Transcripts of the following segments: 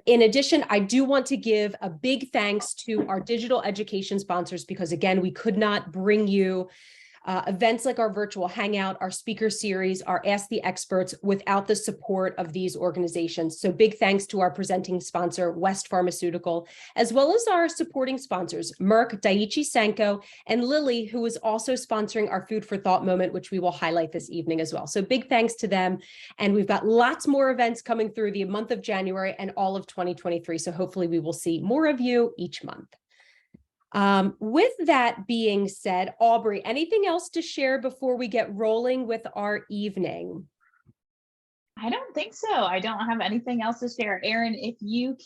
In addition, I do want to give a big thanks to our digital education sponsors, because again, we could not bring you events like our virtual Hangout, our speaker series, our Ask the Experts without the support of these organizations. So big thanks to our presenting sponsor, West Pharmaceutical, as well as our supporting sponsors, Merck, Daiichi Sankyo, and Lilly, who is also sponsoring our Food for Thought moment, which we will highlight this evening as well. So big thanks to them. And we've got lots more events coming through the month of January and all of 2023. So hopefully we will see more of you each month. With that being said, Aubrey, anything else to share before we get rolling with our evening? I don't think so. I don't have anything else to share. Erin, if you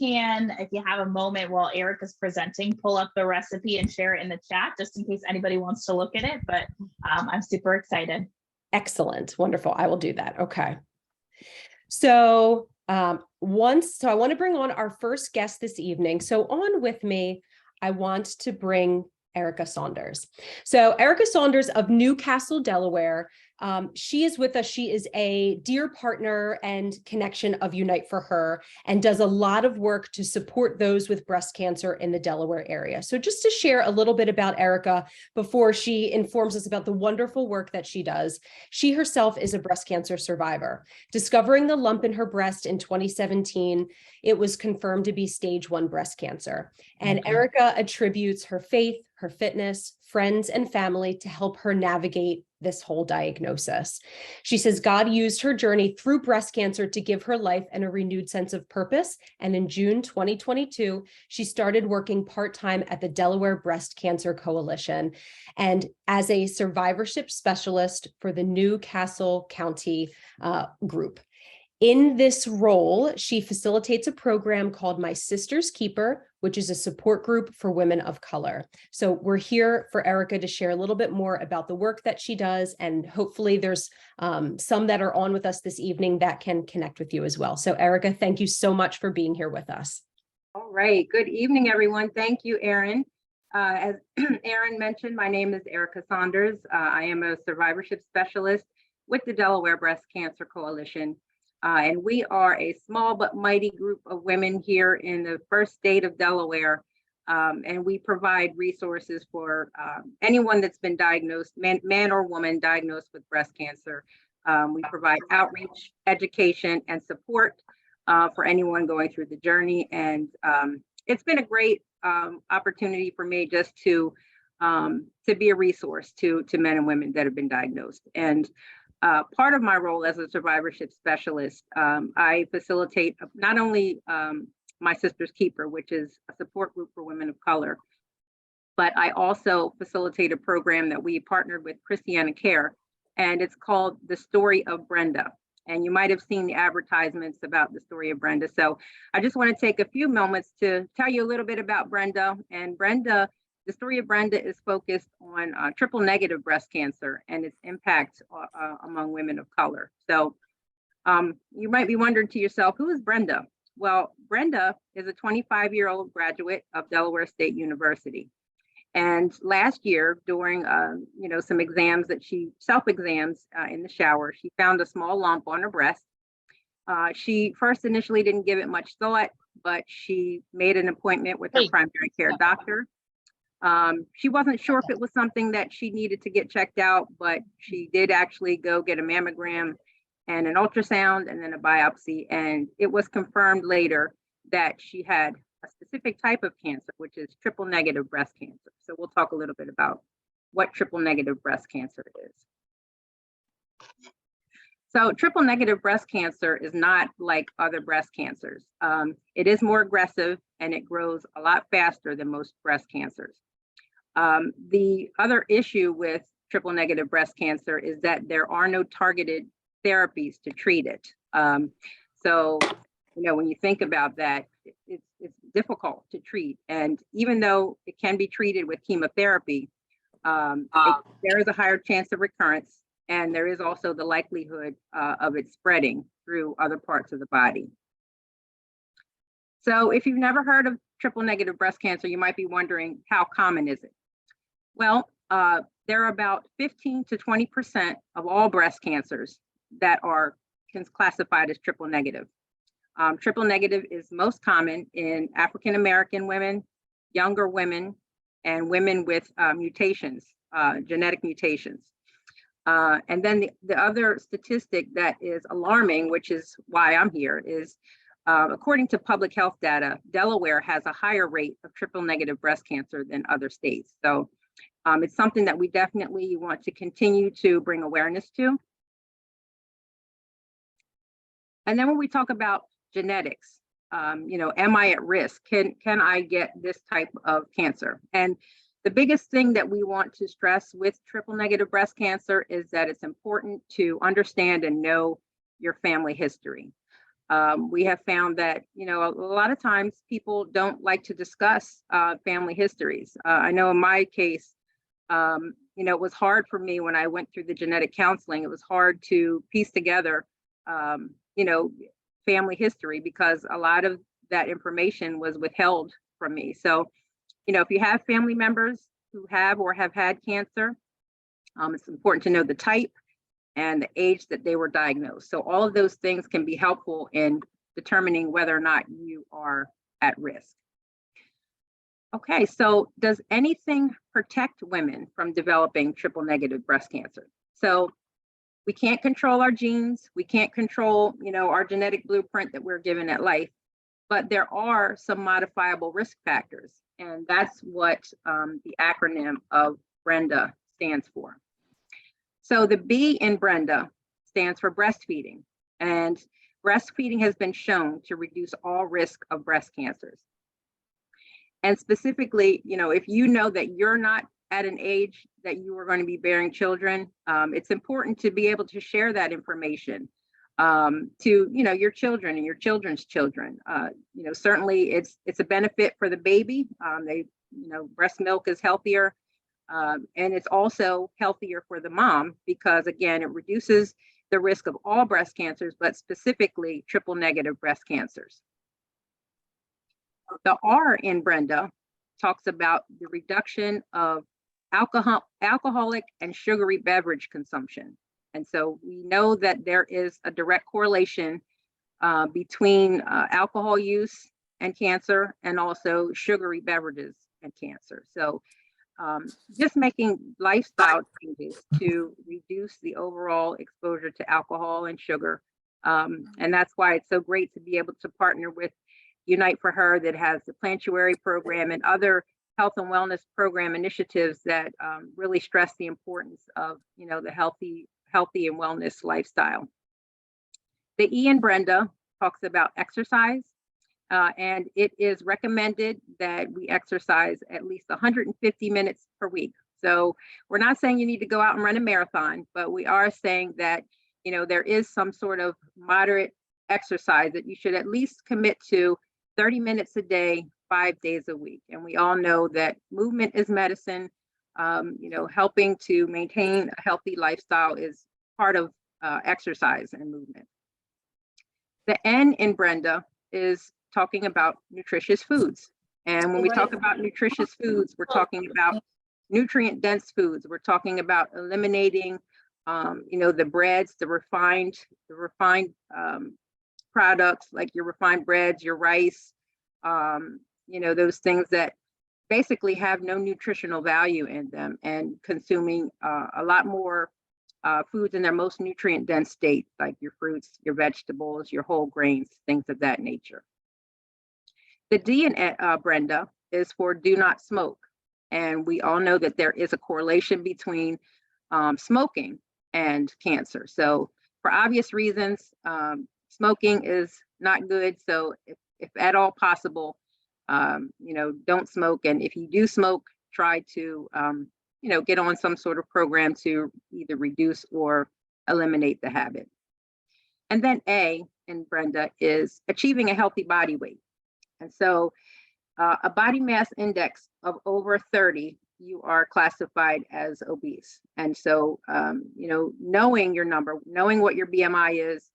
have a moment while Erica's presenting, pull up the recipe and share it in the chat, just in case anybody wants to look at it, but I'm super excited. Excellent. Wonderful. I will do that. Okay. So I want to bring on our first guest this evening. So on with me, I want to bring Erica Saunders. So Erica Saunders of Newcastle, Delaware. She is with us. She is a dear partner and connection of Unite for Her, and does a lot of work to support those with breast cancer in the Delaware area. So just to share a little bit about Erica before she informs us about the wonderful work that she does. She herself is a breast cancer survivor. Discovering the lump in her breast in 2017, it was confirmed to be stage 1 breast cancer. And Erica attributes her faith, her fitness, friends, and family to help her navigate this whole diagnosis. She says God used her journey through breast cancer to give her life and a renewed sense of purpose. And in June 2022, she started working part-time at the Delaware Breast Cancer Coalition and as a survivorship specialist for the Newcastle County group. In this role, she facilitates a program called My Sister's Keeper, which is a support group for women of color. So we're here for Erica to share a little bit more about the work that she does, and hopefully there's some that are on with us this evening that can connect with you as well. So Erica, thank you so much for being here with us. All right, good evening, everyone. Thank you, Erin. As Erin mentioned, my name is Erica Saunders. I am a survivorship specialist with the Delaware Breast Cancer Coalition. And we are a small but mighty group of women here in the first state of Delaware. And we provide resources for anyone that's been diagnosed, man or woman diagnosed with breast cancer. We provide outreach, education, and support for anyone going through the journey. And it's been a great opportunity for me just to be a resource to men and women that have been diagnosed. And part of my role as a survivorship specialist, I facilitate not only My Sister's Keeper, which is a support group for women of color, but I also facilitate a program that we partnered with Christiana Care, and it's called The Story of Brenda. And you might have seen the advertisements about the story of Brenda. So I just want to take a few moments to tell you a little bit about Brenda. And Brenda, the story of Brenda is focused on triple negative breast cancer and its impact among women of color. So you might be wondering to yourself, who is Brenda? Well, Brenda is a 25-year-old graduate of Delaware State University. And last year, during some exams that self-exams in the shower, she found a small lump on her breast. She first initially didn't give it much thought, but she made an appointment with her primary care doctor. She wasn't sure if it was something that she needed to get checked out, but she did actually go get a mammogram and an ultrasound and then a biopsy. And it was confirmed later that she had a specific type of cancer, which is triple negative breast cancer. So we'll talk a little bit about what triple negative breast cancer is. So triple negative breast cancer is not like other breast cancers. It is more aggressive and it grows a lot faster than most breast cancers. The other issue with triple negative breast cancer is that there are no targeted therapies to treat it. So, when you think about that, it's difficult to treat. And even though it can be treated with chemotherapy, there is a higher chance of recurrence. And there is also the likelihood of it spreading through other parts of the body. So if you've never heard of triple negative breast cancer, you might be wondering, how common is it? Well, there are about 15 to 20% of all breast cancers that are classified as triple negative. Triple negative is most common in African American women, younger women, and women with mutations, genetic mutations. And then the other statistic that is alarming, which is why I'm here, is according to public health data, Delaware has a higher rate of triple negative breast cancer than other states. So it's something that we definitely want to continue to bring awareness to. And then when we talk about genetics, am I at risk? Can I get this type of cancer? And the biggest thing that we want to stress with triple negative breast cancer is that it's important to understand and know your family history. We have found that, a lot of times people don't like to discuss family histories. I know in my case, it was hard for me when I went through the genetic counseling. It was hard to piece together, family history, because a lot of that information was withheld from me. So, if you have family members who have or have had cancer, it's important to know the type and the age that they were diagnosed. So all of those things can be helpful in determining whether or not you are at risk. Okay, so does anything protect women from developing triple negative breast cancer? So we can't control our genes. We can't control, our genetic blueprint that we're given at life, but there are some modifiable risk factors. And that's what the acronym of Brenda stands for. So the B in Brenda stands for breastfeeding. And breastfeeding has been shown to reduce all risk of breast cancers. And specifically, if you know that you're not at an age that you are going to be bearing children, it's important to be able to share that information to your children and your children's children. Certainly it's a benefit for the baby. Breast milk is healthier, and it's also healthier for the mom because, again, it reduces the risk of all breast cancers, but specifically triple negative breast cancers. The R in Brenda talks about the reduction of alcoholic and sugary beverage consumption. And so we know that there is a direct correlation between alcohol use and cancer, and also sugary beverages and cancer. So just making lifestyle changes to reduce the overall exposure to alcohol and sugar. And that's why it's so great to be able to partner with Unite for Her, that has the Plantuary program and other health and wellness program initiatives that really stress the importance of, the healthy and wellness lifestyle. The E in Brenda talks about exercise, and it is recommended that we exercise at least 150 minutes per week. So we're not saying you need to go out and run a marathon, but we are saying that, there is some sort of moderate exercise that you should at least commit to 30 minutes a day, 5 days a week. And we all know that movement is medicine. Helping to maintain a healthy lifestyle is part of exercise and movement. The N in Brenda is talking about nutritious foods. And when we talk about nutritious foods, we're talking about nutrient dense foods. We're talking about eliminating, the breads, the refined products like your refined breads, your rice, those things that basically have no nutritional value in them, and consuming a lot more foods in their most nutrient dense state, like your fruits, your vegetables, your whole grains, things of that nature. The D in Brenda is for do not smoke. And we all know that there is a correlation between smoking and cancer. So for obvious reasons, smoking is not good. So if at all possible, don't smoke. And if you do smoke, try to, get on some sort of program to either reduce or eliminate the habit. And then A in Brenda is achieving a healthy body weight. And so a body mass index of over 30, you are classified as obese. And so, knowing your number, knowing what your BMI is,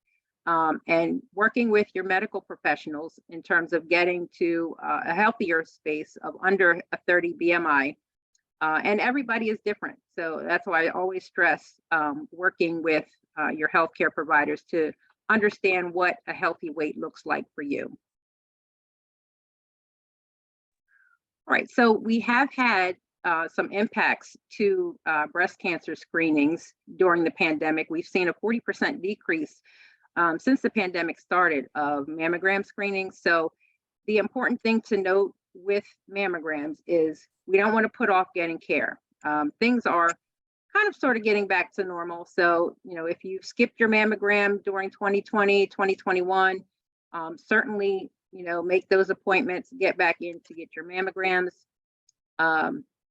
and working with your medical professionals in terms of getting to a healthier space of under a 30 BMI. And everybody is different. So that's why I always stress working with your healthcare providers to understand what a healthy weight looks like for you. All right, so we have had some impacts to breast cancer screenings during the pandemic. We've seen a 40% decrease since the pandemic started of mammogram screenings. So the important thing to note with mammograms is we don't want to put off getting care. Things are kind of sort of getting back to normal. So, if you skipped your mammogram during 2020, 2021, certainly, make those appointments, get back in to get your mammograms.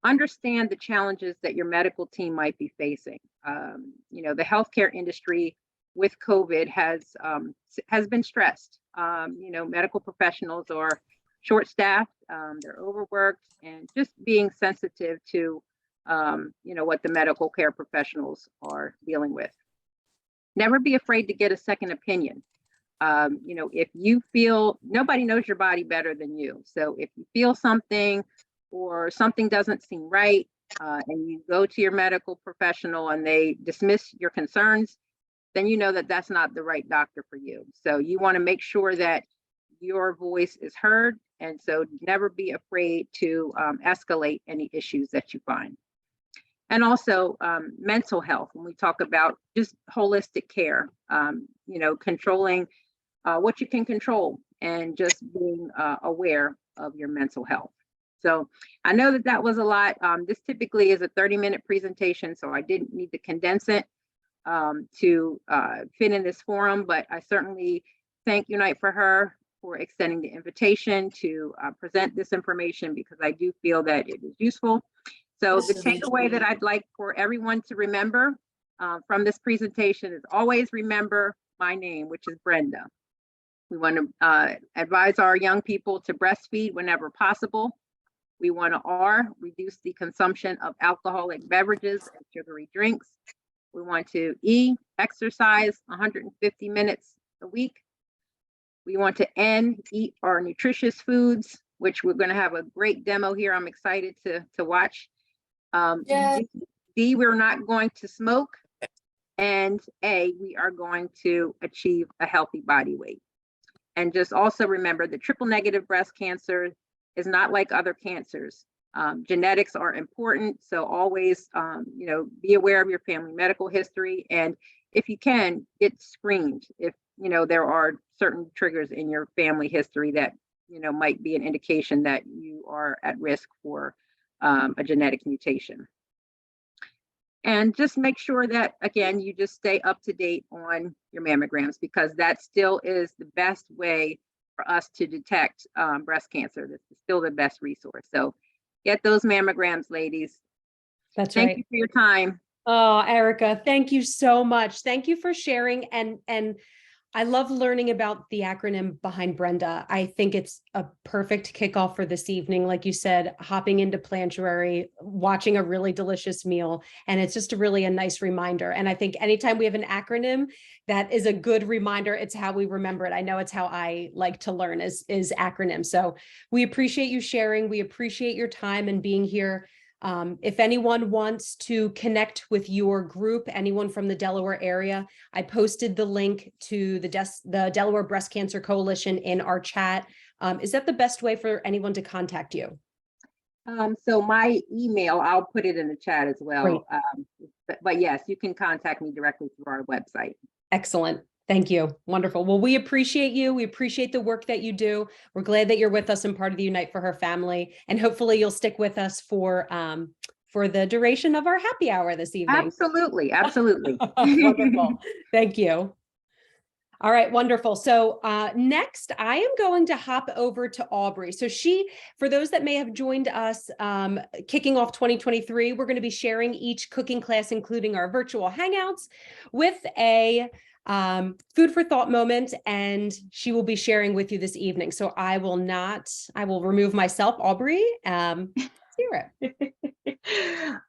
Understand the challenges that your medical team might be facing. The healthcare industry with COVID has been stressed. Medical professionals are short-staffed, they're overworked, and just being sensitive to what the medical care professionals are dealing with. Never be afraid to get a second opinion. If you feel, nobody knows your body better than you. So if you feel something or something doesn't seem right, and you go to your medical professional and they dismiss your concerns, then you know that that's not the right doctor for you. So you want to make sure that your voice is heard. And so never be afraid to escalate any issues that you find. And also mental health, when we talk about just holistic care, controlling what you can control and just being aware of your mental health. So I know that was a lot. This typically is a 30-minute presentation, so I didn't need to condense it to fit in this forum, but I certainly thank Unite for Her for extending the invitation to present this information, because I do feel that it is useful. So the takeaway that I'd like for everyone to remember from this presentation is always remember my name, which is Brenda. We want to advise our young people to breastfeed whenever possible. We want to reduce the consumption of alcoholic beverages and sugary drinks. We want to exercise 150 minutes a week. We want to eat our nutritious foods, which we're going to have a great demo here. I'm excited to watch. D, we're not going to smoke. And A, we are going to achieve a healthy body weight. And just also remember that triple negative breast cancer is not like other cancers. Genetics are important. So always, be aware of your family medical history. And if you can, get screened if, there are certain triggers in your family history that, might be an indication that you are at risk for a genetic mutation. And just make sure that, again, you just stay up to date on your mammograms, because that still is the best way for us to detect breast cancer. This is still the best resource. So get those mammograms, ladies. That's right. Thank you for your time. Oh, Erica, thank you so much. Thank you for sharing. And I love learning about the acronym behind Brenda. I think it's a perfect kickoff for this evening. Like you said, hopping into Plantuary, watching a really delicious meal. And it's just a nice reminder. And I think anytime we have an acronym, that is a good reminder. It's how we remember it. I know it's how I like to learn is acronyms. So we appreciate you sharing. We appreciate your time and being here. If anyone wants to connect with your group, anyone from the Delaware area, I posted the link to the Delaware Breast Cancer Coalition in our chat. Is that the best way for anyone to contact you? So my email, I'll put it in the chat as well. Great. But yes, you can contact me directly through our website. Excellent. Thank you. Wonderful. Well, we appreciate you. We appreciate the work that you do. We're glad that you're with us and part of the Unite for Her family. And hopefully you'll stick with us for the duration of our happy hour this evening. Absolutely. Absolutely. Wonderful. Thank you. All right, wonderful. So next, I am going to hop over to Aubrey. So for those that may have joined us, kicking off 2023, we're going to be sharing each cooking class, including our virtual Hangouts, with a food for thought moment, and she will be sharing with you this evening. So I will remove myself, Aubrey. Hear it.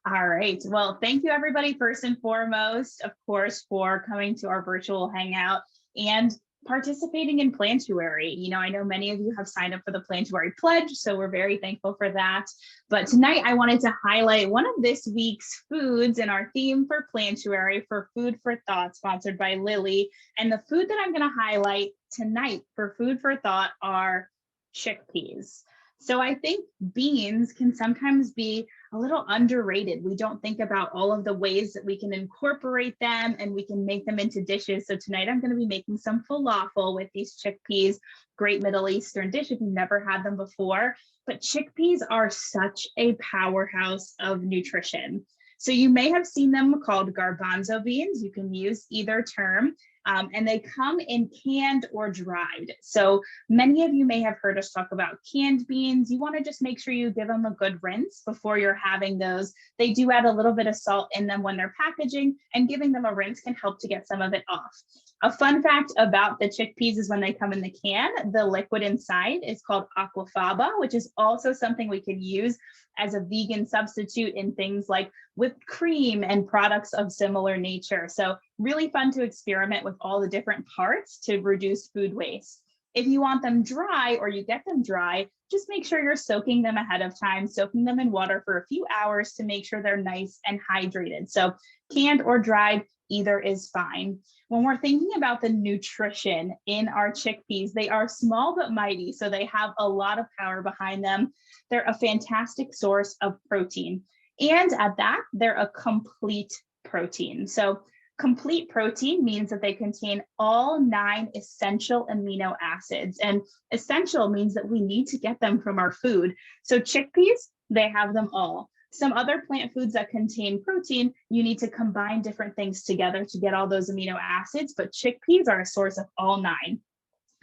All right. Well, thank you, everybody, first and foremost, of course, for coming to our virtual Hangout. And participating in Plantuary. I know many of you have signed up for the Plantuary Pledge, so we're very thankful for that. But tonight I wanted to highlight one of this week's foods in our theme for Plantuary, for Food for Thought, sponsored by Lily. And the food that I'm going to highlight tonight for Food for Thought are chickpeas. So I think beans can sometimes be a little underrated. We don't think about all of the ways that we can incorporate them and we can make them into dishes. So tonight I'm going to be making some falafel with these chickpeas, great Middle Eastern dish if you've never had them before. But chickpeas are such a powerhouse of nutrition. So you may have seen them called garbanzo beans. You can use either term. And they come in canned or dried. So many of you may have heard us talk about canned beans. You want to just make sure you give them a good rinse before you're having those. They do add a little bit of salt in them when they're packaging, and giving them a rinse can help to get some of it off. A fun fact about the chickpeas is when they come in the can, the liquid inside is called aquafaba, which is also something we could use as a vegan substitute in things like whipped cream and products of similar nature. So really fun to experiment with all the different parts to reduce food waste. If you want them dry or you get them dry, just make sure you're soaking them ahead of time, soaking them in water for a few hours to make sure they're nice and hydrated. So canned or dried, either is fine. When we're thinking about the nutrition in our chickpeas, they are small but mighty, so they have a lot of power behind them. They're a fantastic source of protein. And at that, they're a complete protein. So complete protein means that they contain all 9 essential amino acids. And essential means that we need to get them from our food. So chickpeas, they have them all. Some other plant foods that contain protein, you need to combine different things together to get all those amino acids, but chickpeas are a source of all 9.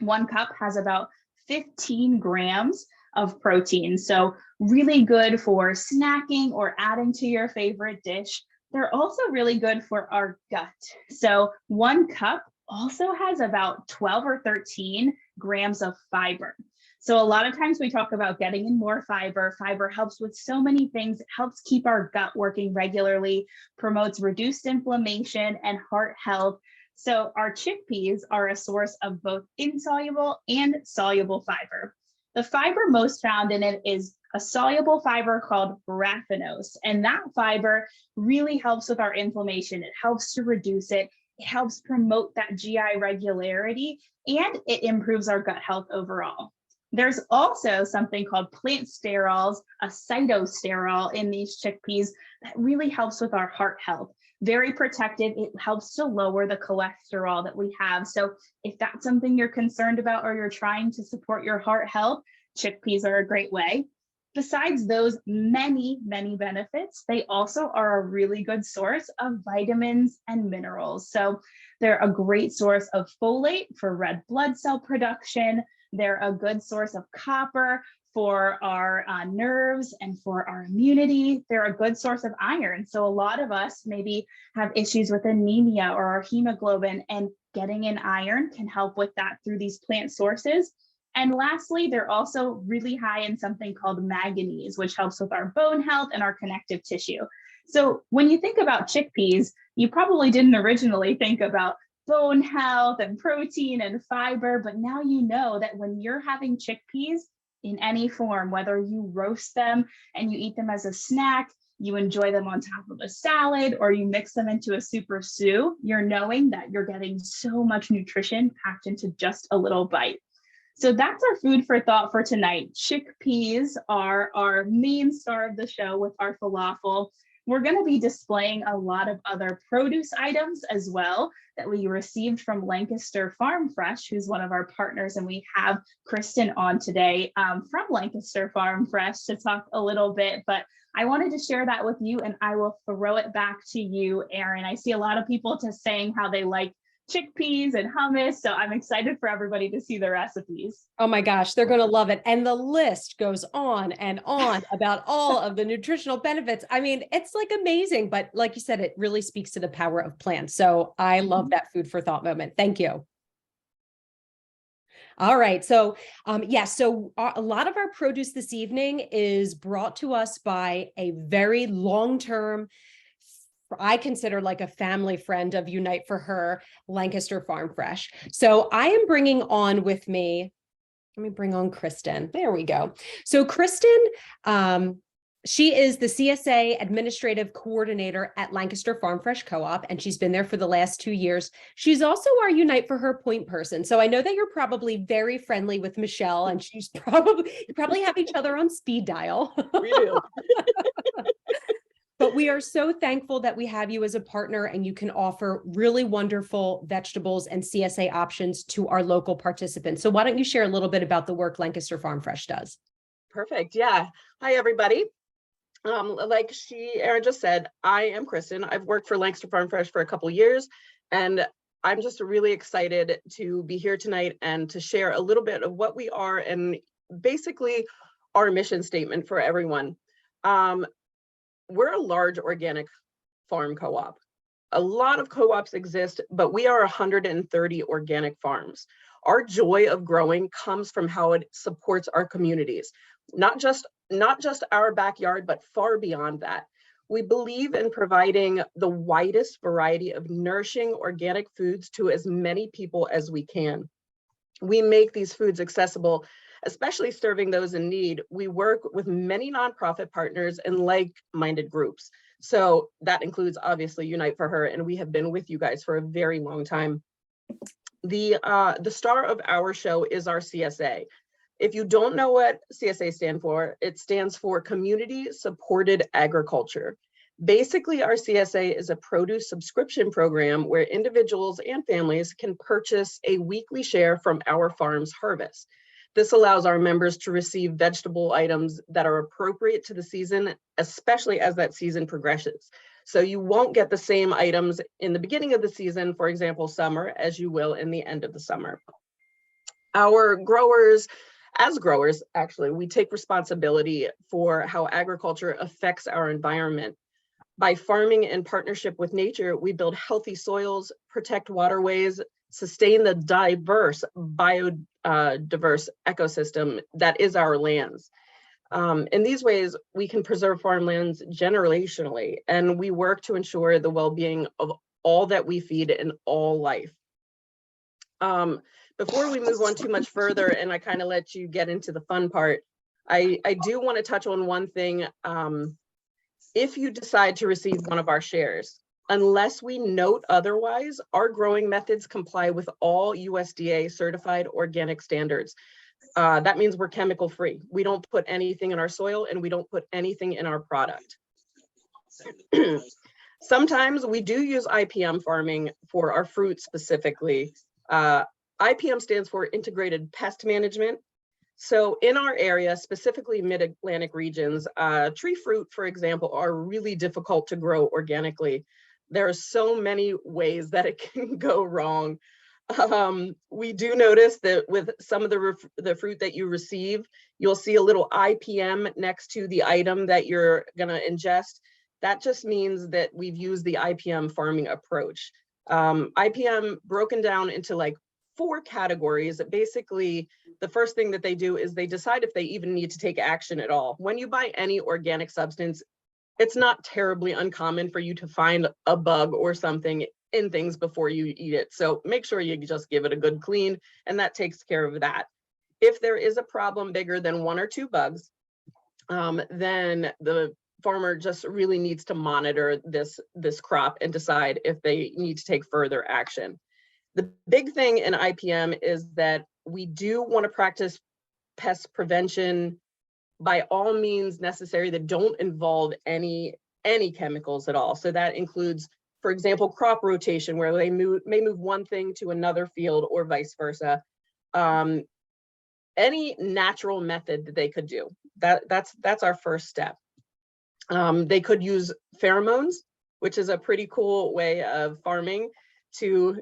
1 cup has about 15 grams of protein. So really good for snacking or adding to your favorite dish. They're also really good for our gut. So 1 cup also has about 12 or 13 grams of fiber. So a lot of times we talk about getting in more fiber. Fiber helps with so many things. It helps keep our gut working regularly, promotes reduced inflammation and heart health. So our chickpeas are a source of both insoluble and soluble fiber. The fiber most found in it is a soluble fiber called raffinose. And that fiber really helps with our inflammation. It helps to reduce it. It helps promote that GI regularity, and it improves our gut health overall. There's also something called plant sterols, a cytosterol in these chickpeas that really helps with our heart health. Very protective. It helps to lower the cholesterol that we have. So if that's something you're concerned about or you're trying to support your heart health, chickpeas are a great way. Besides those many, many benefits, they also are a really good source of vitamins and minerals. So they're a great source of folate for red blood cell production. They're a good source of copper for our nerves and for our immunity. They're a good source of iron. So a lot of us maybe have issues with anemia or our hemoglobin, and getting in iron can help with that through these plant sources. And lastly, they're also really high in something called manganese, which helps with our bone health and our connective tissue. So when you think about chickpeas, you probably didn't originally think about bone health and protein and fiber, but now you know that when you're having chickpeas in any form, whether you roast them and you eat them as a snack, you enjoy them on top of a salad, or you mix them into a soup or stew, you're knowing that you're getting so much nutrition packed into just a little bite. So that's our food for thought for tonight. Chickpeas are our main star of the show with our falafel. We're going to be displaying a lot of other produce items as well that we received from Lancaster Farm Fresh, who's one of our partners, and we have Kristen on today from Lancaster Farm Fresh to talk a little bit, but I wanted to share that with you, and I will throw it back to you, Erin. I see a lot of people just saying how they like chickpeas and hummus. So I'm excited for everybody to see the recipes. Oh my gosh, they're going to love it. And the list goes on and on about all of the nutritional benefits. I mean, it's like amazing, but like you said, it really speaks to the power of plants. So I love that food for thought moment. Thank you. All right. So, a lot of our produce this evening is brought to us by a very long-term I consider like a family friend of Unite for Her, Lancaster Farm Fresh. So I am bringing on with me, let me bring on Kristen. There we go. So Kristen, she is the CSA Administrative Coordinator at Lancaster Farm Fresh Co-op, and she's been there for the last 2 years. She's also our Unite for Her point person. So I know that you're probably very friendly with Michelle, and you probably have each other on speed dial. We do. But we are so thankful that we have you as a partner and you can offer really wonderful vegetables and CSA options to our local participants. So why don't you share a little bit about the work Lancaster Farm Fresh does? Perfect. Yeah. Hi, everybody. Like Erin just said, I am Kristen. I've worked for Lancaster Farm Fresh for a couple years, and I'm just really excited to be here tonight and to share a little bit of what we are and basically our mission statement for everyone. We're a large organic farm co-op. A lot of co-ops exist, but we are 130 organic farms. Our joy of growing comes from how it supports our communities, not just our backyard, but far beyond that. We believe in providing the widest variety of nourishing organic foods to as many people as we can. We make these foods accessible, especially serving those in need. We work with many nonprofit partners and like-minded groups. So that includes obviously Unite for Her, and we have been with you guys for a very long time. The star of our show is our CSA. If you don't know what CSA stands for, it stands for Community Supported Agriculture. Basically, our CSA is a produce subscription program where individuals and families can purchase a weekly share from our farm's harvest. This allows our members to receive vegetable items that are appropriate to the season, especially as that season progresses. So you won't get the same items in the beginning of the season, for example, summer, as you will in the end of the summer. Our growers, actually, we take responsibility for how agriculture affects our environment. By farming in partnership with nature, we build healthy soils, protect waterways, sustain the diverse, biodiverse ecosystem that is our lands. In these ways, we can preserve farmlands generationally, and we work to ensure the well-being of all that we feed in all life. Before we move on too much further, and I kind of let you get into the fun part, I do want to touch on one thing. If you decide to receive one of our shares, unless we note otherwise, our growing methods comply with all USDA certified organic standards. That means we're chemical free. We don't put anything in our soil and we don't put anything in our product. Sometimes we do use IPM farming for our fruit specifically. IPM stands for Integrated Pest Management. So in our area, specifically mid-Atlantic regions, tree fruit, for example, are really difficult to grow organically. There are so many ways that it can go wrong. We do notice that with some of the fruit that you receive, you'll see a little IPM next to the item that you're gonna ingest. That just means that we've used the IPM farming approach. IPM broken down into like 4 categories. Basically, the first thing that they do is they decide if they even need to take action at all. When you buy any organic substance, it's not terribly uncommon for you to find a bug or something in things before you eat it. So make sure you just give it a good clean, and that takes care of that. If there is a problem bigger than 1 or 2 bugs, then the farmer just really needs to monitor this crop and decide if they need to take further action. The big thing in IPM is that we do want to practice pest prevention by all means necessary that don't involve any chemicals at all. So that includes, for example, crop rotation, where they may move one thing to another field or vice versa. Any natural method that they could do, that's our first step. They could use pheromones, which is a pretty cool way of farming to,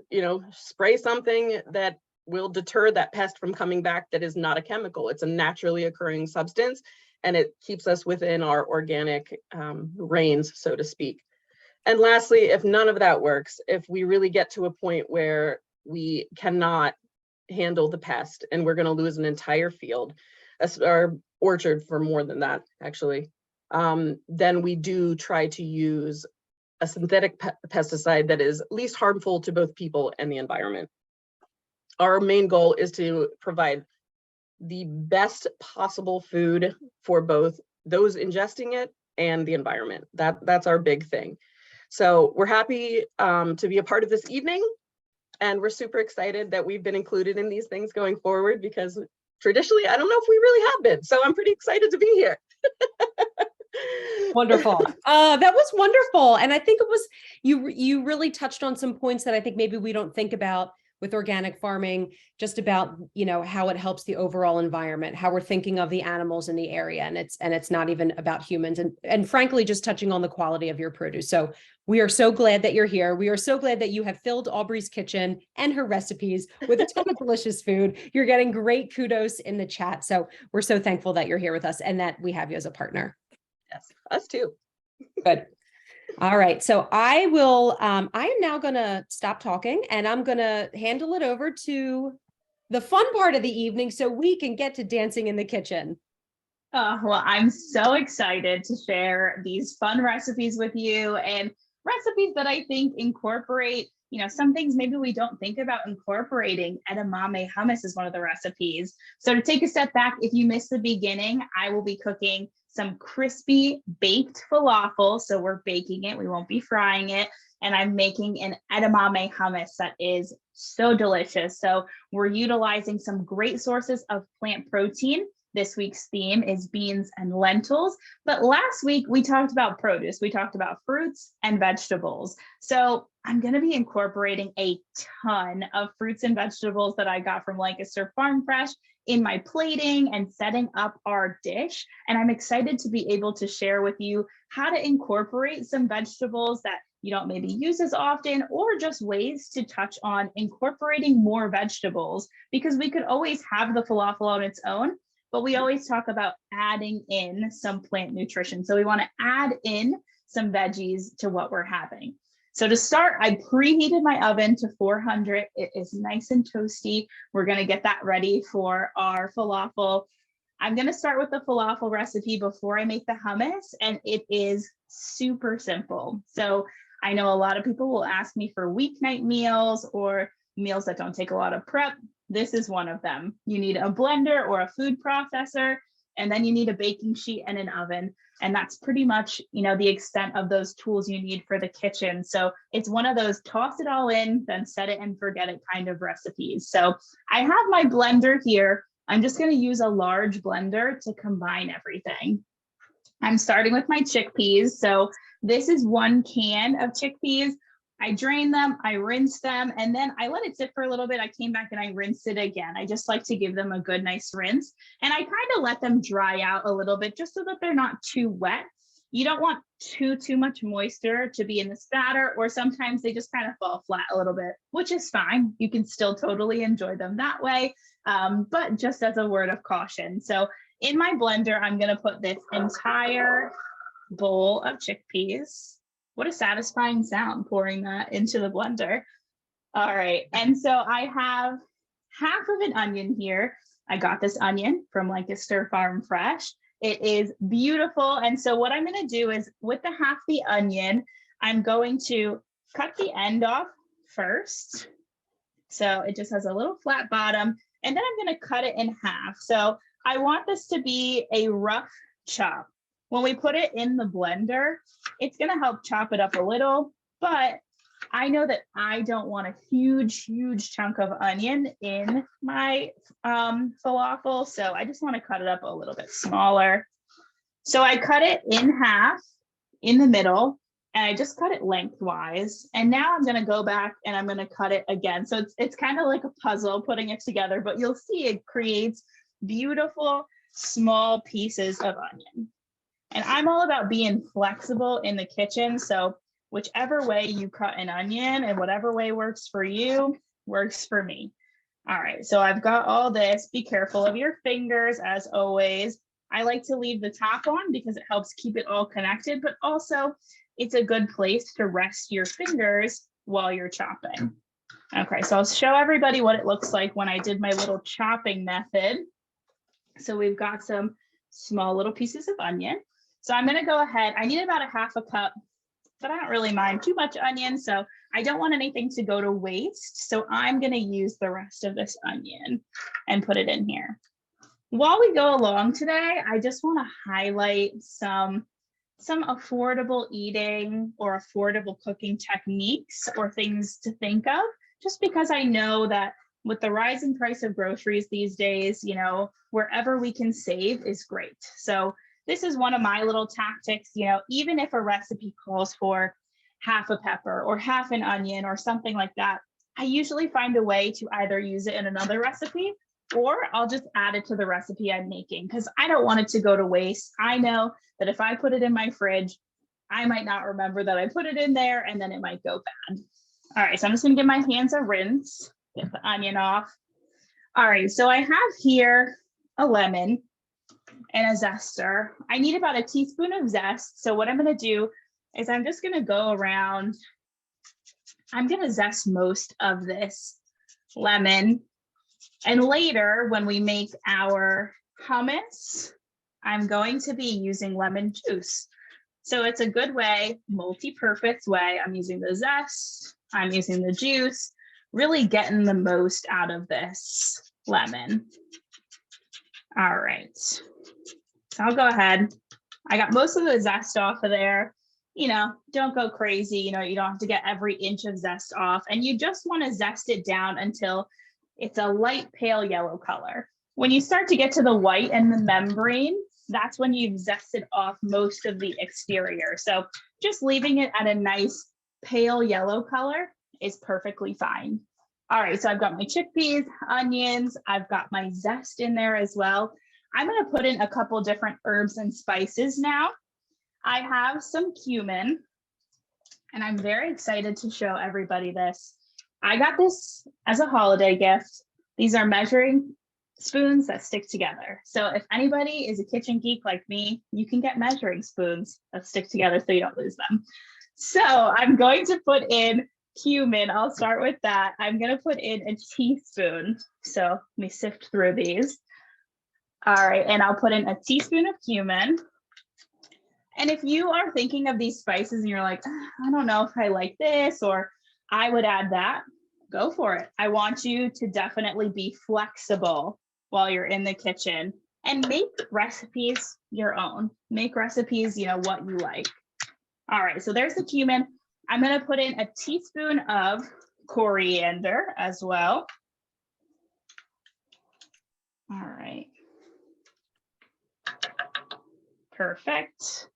spray something that will deter that pest from coming back that is not a chemical. It's a naturally occurring substance, and it keeps us within our organic reigns, so to speak. And lastly, if none of that works, if we really get to a point where we cannot handle the pest and we're going to lose an entire field, or orchard for more than that, actually, then we do try to use a synthetic pesticide that is least harmful to both people and the environment. Our main goal is to provide the best possible food for both those ingesting it and the environment. That's our big thing. So we're happy to be a part of this evening, and we're super excited that we've been included in these things going forward, because traditionally, I don't know if we really have been. So I'm pretty excited to be here. Wonderful. That was wonderful. And I think it was, you really touched on some points that I think maybe we don't think about with organic farming, just about, you know, how it helps the overall environment, how we're thinking of the animals in the area. And it's not even about humans, and frankly, just touching on the quality of your produce. So we are so glad that you're here. We are so glad that you have filled Aubrey's kitchen and her recipes with a ton of delicious food. You're getting great kudos in the chat. So we're so thankful that you're here with us and that we have you as a partner. Yes, us too. Good. All right. So I am now going to stop talking, and I'm going to handle it over to the fun part of the evening so we can get to dancing in the kitchen. Well, I'm so excited to share these fun recipes with you, and recipes that I think incorporate, you know, some things maybe we don't think about incorporating. Edamame hummus is one of the recipes. So to take a step back, if you missed the beginning, I will be cooking some crispy baked falafel. So we're baking it, we won't be frying it. And I'm making an edamame hummus that is so delicious. So we're utilizing some great sources of plant protein. This week's theme is beans and lentils. But last week we talked about produce. We talked about fruits and vegetables. So I'm going to be incorporating a ton of fruits and vegetables that I got from Lancaster Farm Fresh in my plating and setting up our dish. And I'm excited to be able to share with you how to incorporate some vegetables that you don't maybe use as often, or just ways to touch on incorporating more vegetables, because we could always have the falafel on its own, but we always talk about adding in some plant nutrition. So we want to add in some veggies to what we're having. So to start, I preheated my oven to 400. It is nice and toasty. We're going to get that ready for our falafel. I'm going to start with the falafel recipe before I make the hummus, and it is super simple. So I know a lot of people will ask me for weeknight meals or meals that don't take a lot of prep. This is one of them. You need a blender or a food processor, and then you need a baking sheet and an oven. And that's pretty much, you know, the extent of those tools you need for the kitchen. So it's one of those toss it all in, then set it and forget it kind of recipes. So I have my blender here. I'm just going to use a large blender to combine everything. I'm starting with my chickpeas. So this is 1 can of chickpeas. I drain them, I rinse them, and then I let it sit for a little bit. I came back and I rinsed it again. I just like to give them a good, nice rinse. And I kind of let them dry out a little bit just so that they're not too wet. You don't want too much moisture to be in the spatter, or sometimes they just kind of fall flat a little bit, which is fine. You can still totally enjoy them that way, but just as a word of caution. So in my blender, I'm going to put this entire bowl of chickpeas. What a satisfying sound pouring that into the blender. All right, and so I have half of an onion here. I got this onion from Lancaster Farm Fresh. It is beautiful. And so what I'm going to do is, with the half the onion, I'm going to cut the end off first. So it just has a little flat bottom, and then I'm going to cut it in half. So I want this to be a rough chop. When we put it in the blender, it's going to help chop it up a little, but I know that I don't want a huge chunk of onion in my falafel. So I just want to cut it up a little bit smaller. So I cut it in half in the middle, and I just cut it lengthwise. And now I'm going to go back and I'm going to cut it again. So it's kind of like a puzzle putting it together, but you'll see it creates beautiful small pieces of onion. And I'm all about being flexible in the kitchen. So whichever way you cut an onion and whatever way works for you, works for me. All right, so I've got all this. Be careful of your fingers, as always. I like to leave the top on because it helps keep it all connected, but also it's a good place to rest your fingers while you're chopping. Okay, so I'll show everybody what it looks like when I did my little chopping method. So we've got some small little pieces of onion. So I'm going to go ahead. I need about a half a cup but I don't really mind too much onion. So I don't want anything to go to waste. So I'm going to use the rest of this onion and put it in here. While we go along today, I just want to highlight some affordable eating or affordable cooking techniques or things to think of, just because I know that with the rising price of groceries these days, you know, wherever we can save is great. So this is one of my little tactics, you know, even if a recipe calls for half a pepper or half an onion or something like that, I usually find a way to either use it in another recipe or I'll just add it to the recipe I'm making because I don't want it to go to waste. I know that if I put it in my fridge, I might not remember that I put it in there and then it might go bad. All right, so I'm just gonna give my hands a rinse, get the onion off. All right, so I have here a lemon and a zester. I need about a teaspoon of zest. So what I'm gonna do is I'm just gonna go around, I'm gonna zest most of this lemon. And later when we make our hummus, I'm going to be using lemon juice. So it's a good way, multi-purpose way. I'm using the zest, I'm using the juice, really getting the most out of this lemon. All right, so I'll go ahead. I got most of the zest off of there. You know, don't go crazy. You know, you don't have to get every inch of zest off, and you just want to zest it down until it's a light pale yellow color. When you start to get to the white and the membrane, that's when you've zested off most of the exterior. So just leaving it at a nice pale yellow color is perfectly fine. All right, so I've got my chickpeas, onions, I've got my zest in there as well. I'm gonna put in a couple different herbs and spices now. I have some cumin, and I'm very excited to show everybody this. I got this as a holiday gift. These are measuring spoons that stick together. So if anybody is a kitchen geek like me, you can get measuring spoons that stick together so you don't lose them. So I'm going to put in cumin. I'll start with that. I'm going to put in a teaspoon. So let me sift through these. All right, and I'll put in a teaspoon of cumin. And if you are thinking of these spices and you're like, I don't know if I like this, or I would add that, go for it. I want you to definitely be flexible while you're in the kitchen and make recipes your own. Make recipes, you know, what you like. All right, so there's the cumin. I'm going to put in a teaspoon of coriander as well. All right. Perfect.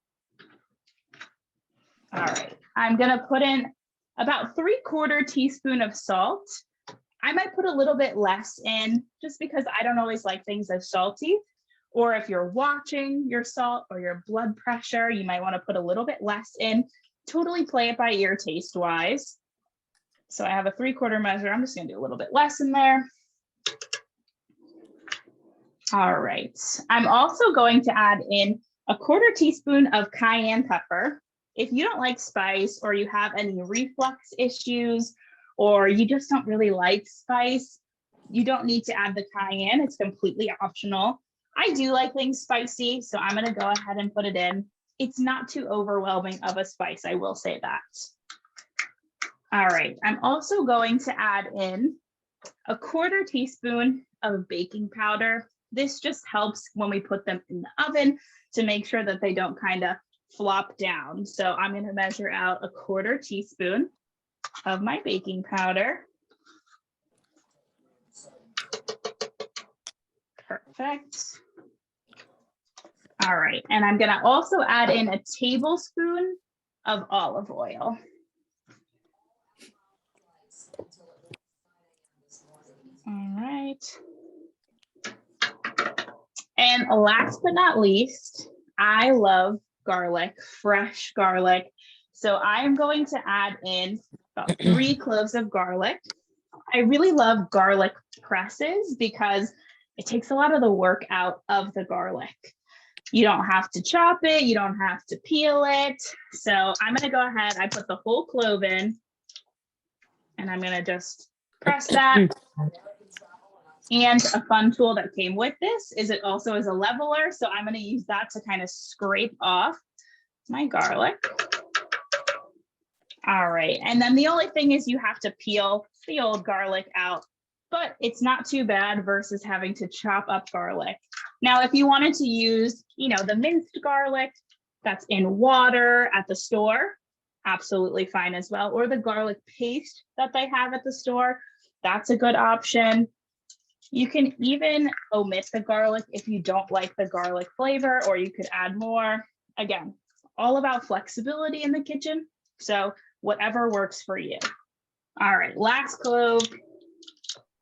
All right, I'm going to put in about 3/4 teaspoon of salt. I might put a little bit less in just because I don't always like things as salty. Or if you're watching your salt or your blood pressure, you might want to put a little bit less in. Totally play it by ear taste wise. So I have a 3/4 measure. I'm just going to do a little bit less in there. All right. I'm also going to add in a 1/4 teaspoon of cayenne pepper. If you don't like spice or you have any reflux issues or you just don't really like spice, you don't need to add the cayenne. It's completely optional. I do like things spicy, so I'm going to go ahead and put it in. It's not too overwhelming of a spice, I will say that. All right, I'm also going to add in a 1/4 teaspoon of baking powder. This just helps when we put them in the oven to make sure that they don't kind of flop down. So I'm going to measure out a 1/4 teaspoon of my baking powder. Perfect. All right, and I'm going to also add in a tablespoon of olive oil. All right. And last but not least, I love garlic, fresh garlic. So I'm going to add in about 3 cloves of garlic. I really love garlic presses because it takes a lot of the work out of the garlic. You don't have to chop it, you don't have to peel it. So I'm going to go ahead, I put the whole clove in, and I'm going to just press that. And a fun tool that came with this is it also is a leveler. So I'm going to use that to kind of scrape off my garlic. All right, and then the only thing is you have to peel the old garlic out, but it's not too bad versus having to chop up garlic. Now, if you wanted to use, the minced garlic that's in water at the store, absolutely fine as well. Or the garlic paste that they have at the store, that's a good option. You can even omit the garlic if you don't like the garlic flavor, or you could add more. Again, all about flexibility in the kitchen. So whatever works for you. All right, last clove.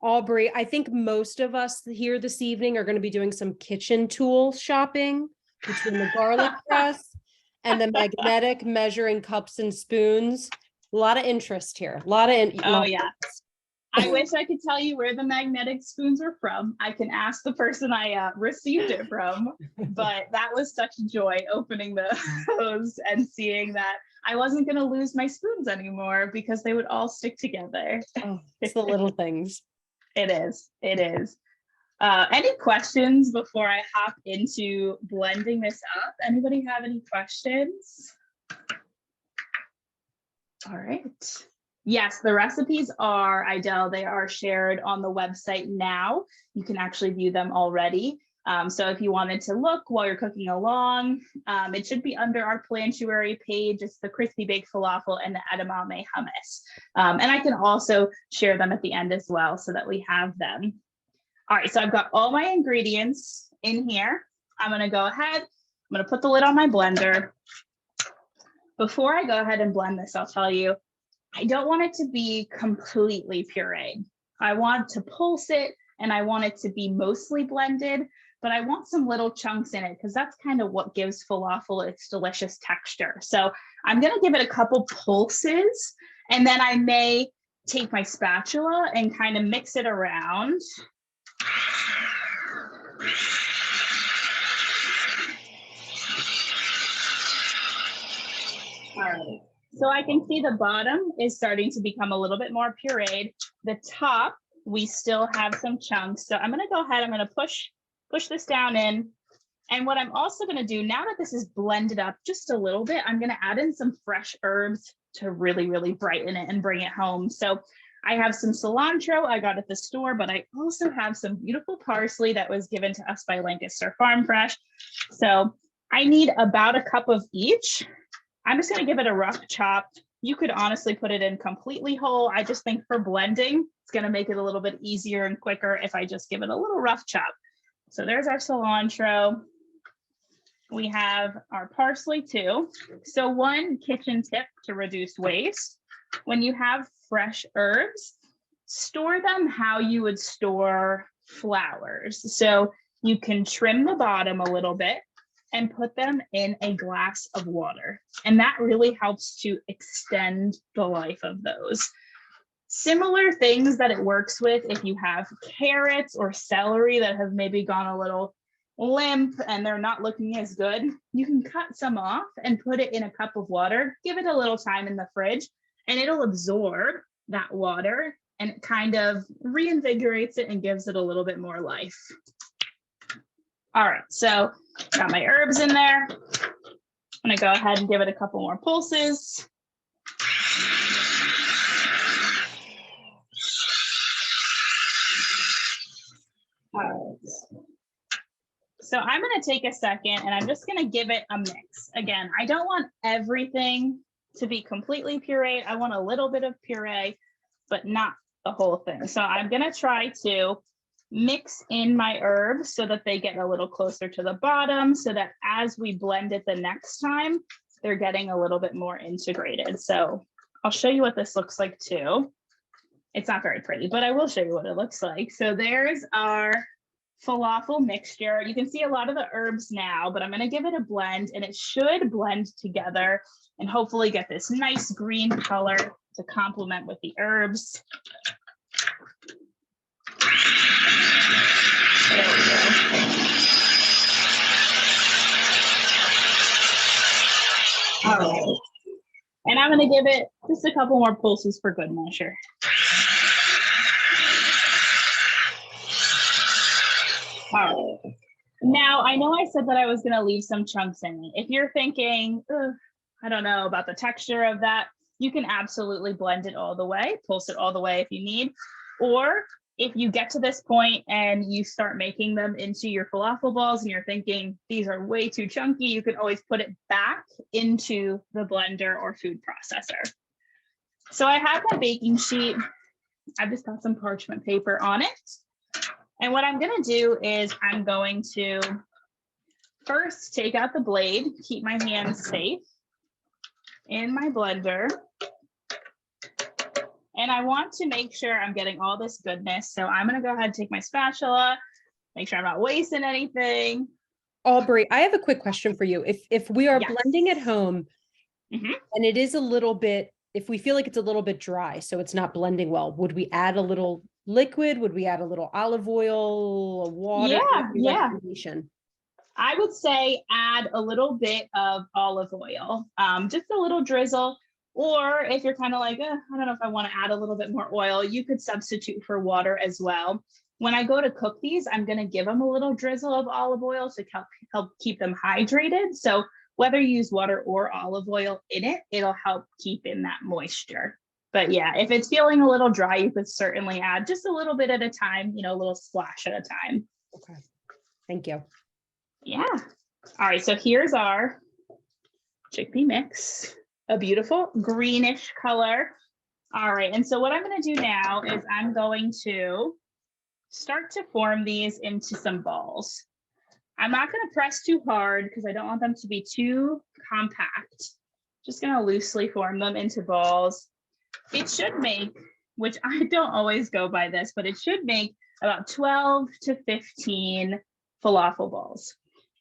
Aubrey, I think most of us here this evening are going to be doing some kitchen tool shopping between the garlic press and the magnetic measuring cups and spoons. A lot of interest here. Oh yeah. I wish I could tell you where the magnetic spoons are from. I can ask the person I received it from, but that was such joy opening those and seeing that I wasn't going to lose my spoons anymore because they would all stick together. Oh, it's the little things. It is. It is. Any questions before I hop into blending this up? Anybody have any questions? All right. Yes, the recipes are, Idel, they are shared on the website now. You can actually view them already. So if you wanted to look while you're cooking along, it should be under our Plantuary page. It's the crispy baked falafel and the edamame hummus. And I can also share them at the end as well so that we have them. All right, so I've got all my ingredients in here. I'm gonna go ahead, I'm gonna put the lid on my blender. Before I go ahead and blend this, I'll tell you, I don't want it to be completely pureed. I want to pulse it and I want it to be mostly blended, but I want some little chunks in it because that's kind of what gives falafel its delicious texture. So I'm gonna give it a couple pulses and then I may take my spatula and kind of mix it around. All right. So I can see the bottom is starting to become a little bit more pureed. The top, we still have some chunks. So I'm gonna go ahead, I'm gonna push this down in. And what I'm also gonna do, now that this is blended up just a little bit, I'm gonna add in some fresh herbs to really, really brighten it and bring it home. So I have some cilantro I got at the store, but I also have some beautiful parsley that was given to us by Lancaster Farm Fresh. So I need about a cup of each. I'm just gonna give it a rough chop. You could honestly put it in completely whole. I just think for blending, it's gonna make it a little bit easier and quicker if I just give it a little rough chop. So there's our cilantro. We have our parsley too. So one kitchen tip to reduce waste, when you have fresh herbs, store them how you would store flowers. So you can trim the bottom a little bit and put them in a glass of water. And that really helps to extend the life of those. Similar things that it works with if you have carrots or celery that have maybe gone a little limp and they're not looking as good, you can cut some off and put it in a cup of water, give it a little time in the fridge, and it'll absorb that water and it kind of reinvigorates it and gives it a little bit more life. All right, so got my herbs in there. I'm gonna go ahead and give it a couple more pulses. All right. So I'm gonna take a second and I'm just gonna give it a mix. Again, I don't want everything to be completely pureed. I want a little bit of puree, but not the whole thing. So I'm gonna try to mix in my herbs so that they get a little closer to the bottom so that as we blend it the next time, they're getting a little bit more integrated. So I'll show you what this looks like too. It's not very pretty, but I will show you what it looks like. So there's our falafel mixture. You can see a lot of the herbs now, but I'm gonna give it a blend and it should blend together and hopefully get this nice green color to complement with the herbs. There we go. All right. And I'm going to give it just a couple more pulses for good measure. All right. Now, I know I said that I was going to leave some chunks in it. If you're thinking, I don't know about the texture of that, you can absolutely blend it all the way, pulse it all the way if you need. Or if you get to this point and you start making them into your falafel balls and you're thinking these are way too chunky, you can always put it back into the blender or food processor. So I have my baking sheet. I've just got some parchment paper on it. And what I'm going to do is I'm going to first take out the blade, keep my hands safe in my blender. And I want to make sure I'm getting all this goodness. So I'm going to go ahead and take my spatula, make sure I'm not wasting anything. Aubrey, I have a quick question for you. If we are Yes. blending at home Mhm. and it is a little bit, if we feel like it's a little bit dry, so it's not blending well, would we add a little liquid? Would we add a little olive oil, water? Yeah, What's your yeah. recommendation? I would say add a little bit of olive oil, just a little drizzle. Or if you're kind of like, I don't know if I want to add a little bit more oil, you could substitute for water as well. When I go to cook these, I'm going to give them a little drizzle of olive oil to help keep them hydrated. So whether you use water or olive oil in it, it'll help keep in that moisture. But yeah, if it's feeling a little dry, you could certainly add just a little bit at a time, a little splash at a time. Okay. Thank you. Yeah. All right. So here's our chickpea mix, a beautiful greenish color. All right. And so what I'm going to do now is I'm going to start to form these into some balls. I'm not going to press too hard because I don't want them to be too compact. Just going to loosely form them into balls. It should make, which I don't always go by this, but it should make about 12 to 15 falafel balls.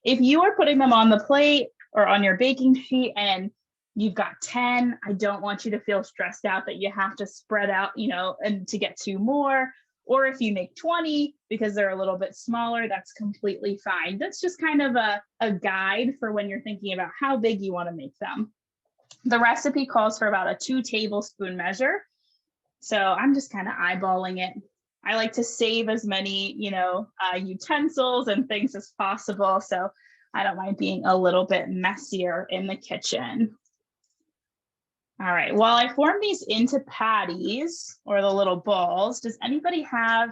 If you are putting them on the plate or on your baking sheet and you've got 10, I don't want you to feel stressed out that you have to spread out, and to get 2 more. Or if you make 20 because they're a little bit smaller, that's completely fine. That's just kind of a guide for when you're thinking about how big you want to make them. The recipe calls for about a 2 tablespoon measure. So I'm just kind of eyeballing it. I like to save as many, utensils and things as possible. So I don't mind being a little bit messier in the kitchen. All right, while I form these into patties or the little balls, does anybody have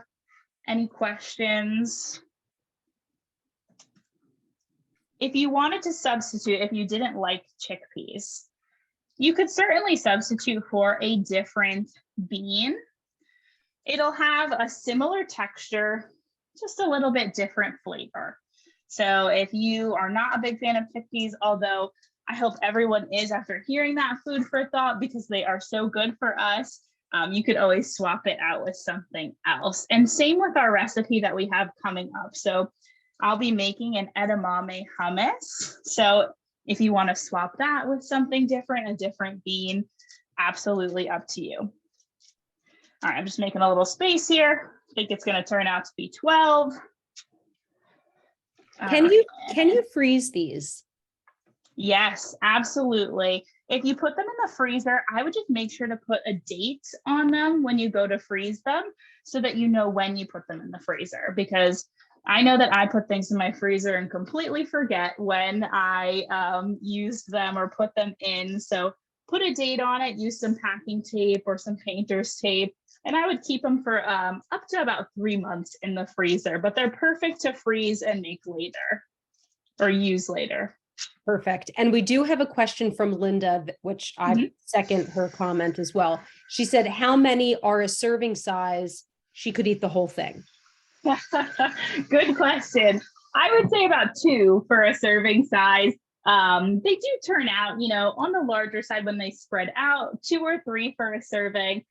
any questions? If you wanted to substitute, if you didn't like chickpeas, you could certainly substitute for a different bean. It'll have a similar texture, just a little bit different flavor. So if you are not a big fan of chickpeas, although I hope everyone is after hearing that food for thought because they are so good for us, you could always swap it out with something else. And same with our recipe that we have coming up. So I'll be making an edamame hummus. So if you want to swap that with something different, a different bean, absolutely up to you. All right, I'm just making a little space here. I think it's going to turn out to be 12. Can you freeze these? Yes, absolutely. If you put them in the freezer, I would just make sure to put a date on them when you go to freeze them so that you know when you put them in the freezer, because I know that I put things in my freezer and completely forget when I used them or put them in. So put a date on it, use some packing tape or some painter's tape, and I would keep them for up to about 3 months in the freezer, but they're perfect to freeze and make later or use later. Perfect. And we do have a question from Linda, which I second her comment as well. She said, how many are a serving size? She could eat the whole thing. Good question. I would say about 2 for a serving size. They do turn out, on the larger side when they spread out. 2 or 3 for a serving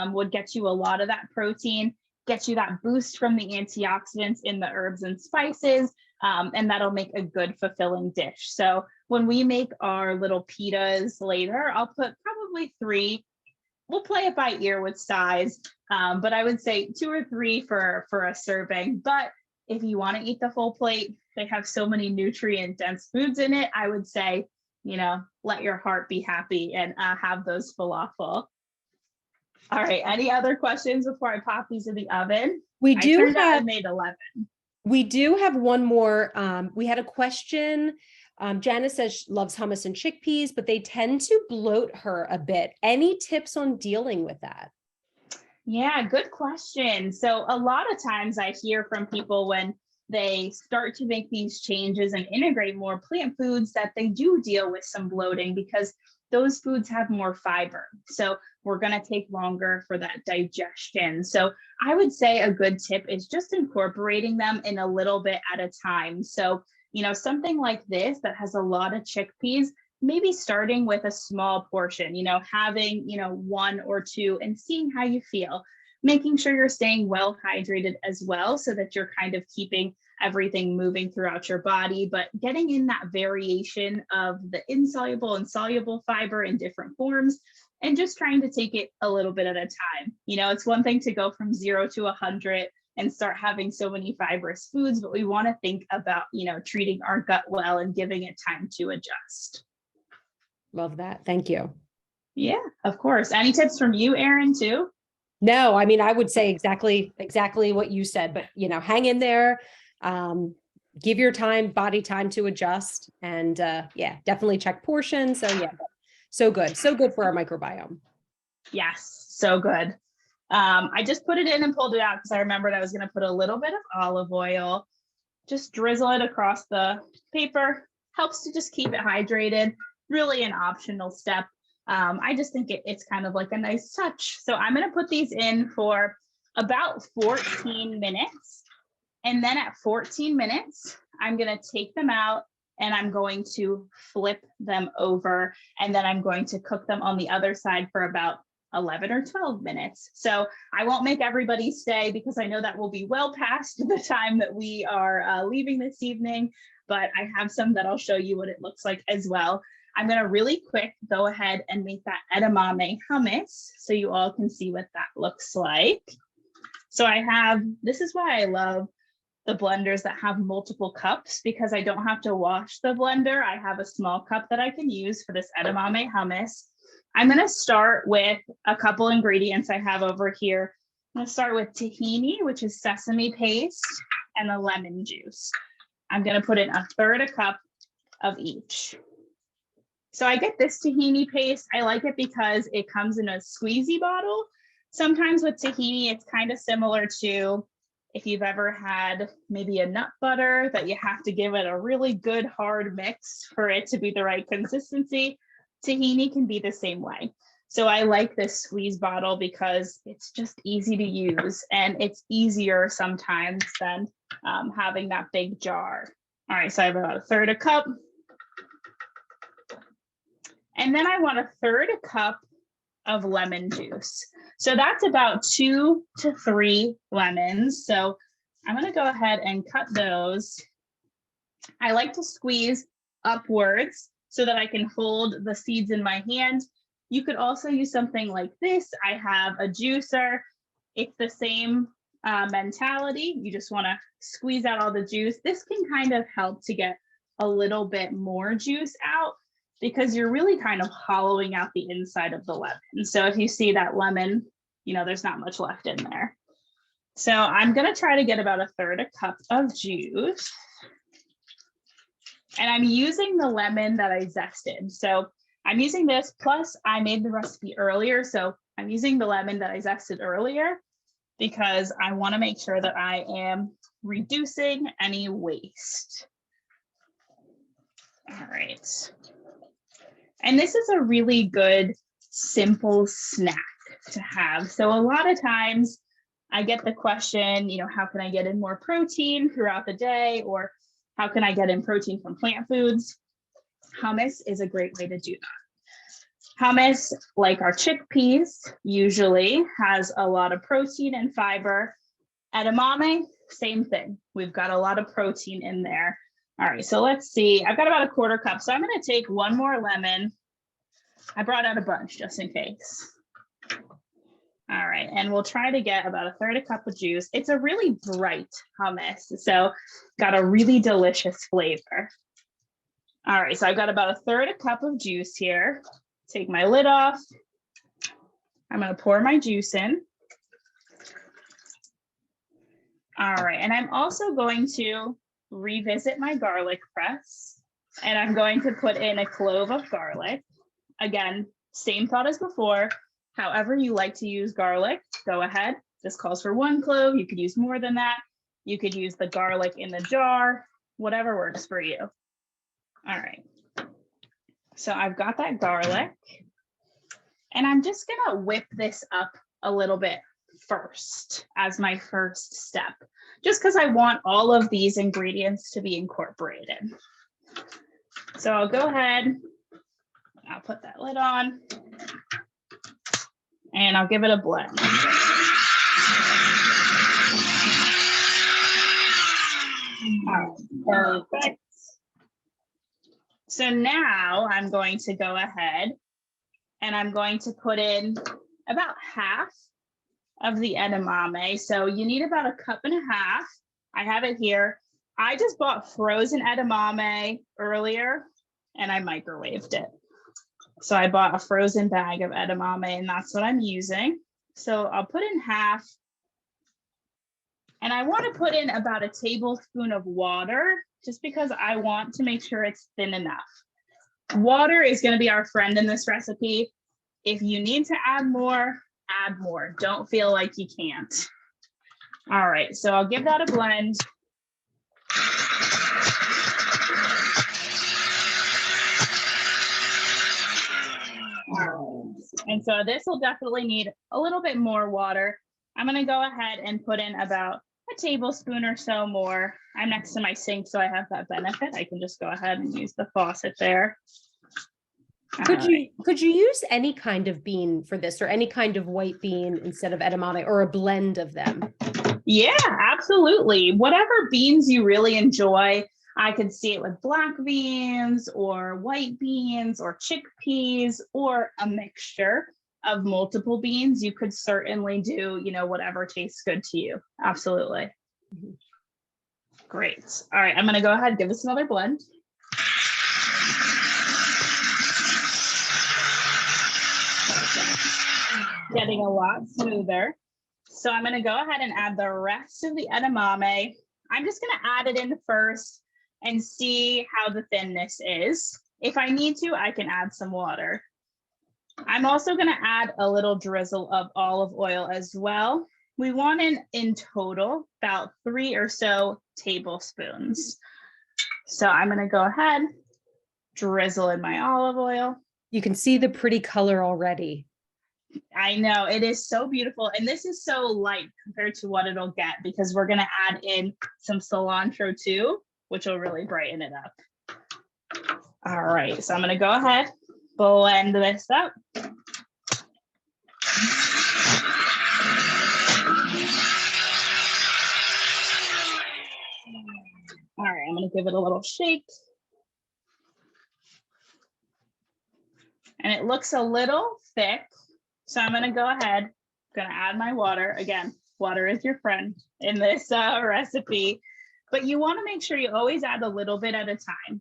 would get you a lot of that protein, get you that boost from the antioxidants in the herbs and spices, and that'll make a good fulfilling dish. So when we make our little pitas later, I'll put probably 3. We'll play it by ear with size, but I would say 2 or 3 for a serving. But if you want to eat the full plate, they have so many nutrient dense foods in it. I would say, let your heart be happy and have those falafel. All right. Any other questions before I pop these in the oven? We do I made 11. We do have one more. We had a question Janice says she loves hummus and chickpeas, but they tend to bloat her a bit. Any tips on dealing with that? Yeah, good question. So a lot of times I hear from people when they start to make these changes and integrate more plant foods that they do deal with some bloating because those foods have more fiber. So we're going to take longer for that digestion. So I would say a good tip is just incorporating them in a little bit at a time. So, something like this that has a lot of chickpeas, maybe starting with a small portion, having, one or two and seeing how you feel, making sure you're staying well hydrated as well so that you're kind of keeping everything moving throughout your body, but getting in that variation of the insoluble and soluble fiber in different forms and just trying to take it a little bit at a time. It's one thing to go from 0 to 100 and start having so many fibrous foods, but we want to think about, treating our gut well and giving it time to adjust. Love that. Thank you. Yeah, of course. Any tips from you, Erin, too? No, I mean, I would say exactly what you said, but hang in there. Give your body time to adjust, and yeah, definitely check portions. So yeah, so good for our microbiome. Yes, so good. I just put it in and pulled it out because I remembered I was going to put a little bit of olive oil, just drizzle it across the paper. Helps to just keep it hydrated. Really an optional step. I just think it's kind of like a nice touch. So I'm going to put these in for about 14 minutes. And then at 14 minutes, I'm going to take them out and I'm going to flip them over. And then I'm going to cook them on the other side for about 11 or 12 minutes. So I won't make everybody stay because I know that will be well past the time that we are leaving this evening, but I have some that I'll show you what it looks like as well. I'm going to really quick go ahead and make that edamame hummus so you all can see what that looks like. So this is why I love the blenders that have multiple cups, because I don't have to wash the blender. I have a small cup that I can use for this edamame hummus. I'm going to start with a couple ingredients I have over here. I'm going to start with tahini, which is sesame paste, and the lemon juice. I'm going to put in 1/3 cup of each. So I get this tahini paste. I like it because it comes in a squeezy bottle. Sometimes with tahini, it's kind of similar to if you've ever had maybe a nut butter that you have to give it a really good hard mix for it to be the right consistency. Tahini can be the same way. So I like this squeeze bottle because it's just easy to use and it's easier sometimes than having that big jar. All right, so I have about 1/3 cup. And then I want 1/3 cup of lemon juice. So that's about 2 to 3 lemons. So I'm going to go ahead and cut those. I like to squeeze upwards so that I can hold the seeds in my hand. You could also use something like this. I have a juicer. It's the same mentality. You just want to squeeze out all the juice. This can kind of help to get a little bit more juice out, because you're really kind of hollowing out the inside of the lemon. So if you see that lemon, there's not much left in there. So I'm going to try to get about 1/3 cup of juice. And I'm using the lemon that I zested. So I'm using this, plus I made the recipe earlier. So I'm using the lemon that I zested earlier because I want to make sure that I am reducing any waste. All right. And this is a really good, simple snack to have. So a lot of times I get the question, how can I get in more protein throughout the day? Or how can I get in protein from plant foods? Hummus is a great way to do that. Hummus, like our chickpeas, usually has a lot of protein and fiber. Edamame, same thing. We've got a lot of protein in there. All right, so let's see. I've got about 1/4 cup. So I'm going to take one more lemon. I brought out a bunch just in case. All right, and we'll try to get about 1/3 cup of juice. It's a really bright hummus, so got a really delicious flavor. All right, so I've got about 1/3 cup of juice here. Take my lid off. I'm going to pour my juice in. All right, and I'm also going to revisit my garlic press. And I'm going to put in a clove of garlic. Again, same thought as before. However you like to use garlic, go ahead. This calls for 1 clove. You could use more than that. You could use the garlic in the jar, whatever works for you. All right. So I've got that garlic, and I'm just gonna whip this up a little bit first as my first step, just because I want all of these ingredients to be incorporated. So I'll go ahead, I'll put that lid on, and I'll give it a blend. Perfect. So now I'm going to go ahead and I'm going to put in about half of the edamame. So you need about 1.5 cups. I have it here. I just bought frozen edamame earlier and I microwaved it. So I bought a frozen bag of edamame and that's what I'm using. So I'll put in half. And I want to put in about 1 tablespoon of water, just because I want to make sure it's thin enough. Water is going to be our friend in this recipe. If you need to add more, add more. Don't feel like you can't. All right, so I'll give that a blend. And so this will definitely need a little bit more water. I'm going to go ahead and put in about 1 tablespoon or so more. I'm next to my sink, so I have that benefit. I can just go ahead and use the faucet there. Could you use any kind of bean for this, or any kind of white bean instead of edamame, or a blend of them? Yeah, absolutely. Whatever beans you really enjoy. I could see it with black beans or white beans or chickpeas or a mixture of multiple beans. You could certainly do, whatever tastes good to you. Absolutely. Great. All right, I'm going to go ahead and give this another blend. Getting a lot smoother. So I'm going to go ahead and add the rest of the edamame. I'm just going to add it in first and see how the thinness is. If I need to, I can add some water. I'm also going to add a little drizzle of olive oil as well. We want in total about 3 or so tablespoons. So I'm going to go ahead, drizzle in my olive oil. You can see the pretty color already. I know, it is so beautiful. And this is so light compared to what it'll get, because we're going to add in some cilantro too, which will really brighten it up. All right, so I'm going to go ahead, blend this up. All right, I'm going to give it a little shake. And it looks a little thick, so I'm going to go ahead, going to add my water. Again, water is your friend in this recipe, but you want to make sure you always add a little bit at a time.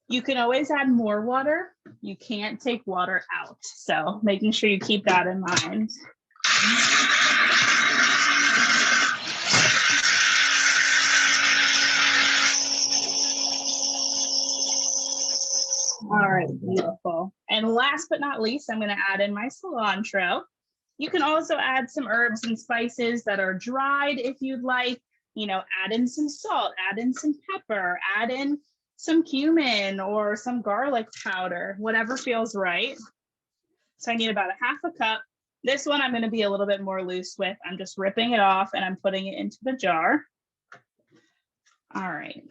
You can always add more water. You can't take water out. So making sure you keep that in mind. All right, beautiful. And last but not least, I'm going to add in my cilantro. You can also add some herbs and spices that are dried if you'd like. Add in some salt, add in some pepper, add in some cumin or some garlic powder, whatever feels right. So I need about 1/2 cup. This one I'm going to be a little bit more loose with. I'm just ripping it off and I'm putting it into the jar. All right.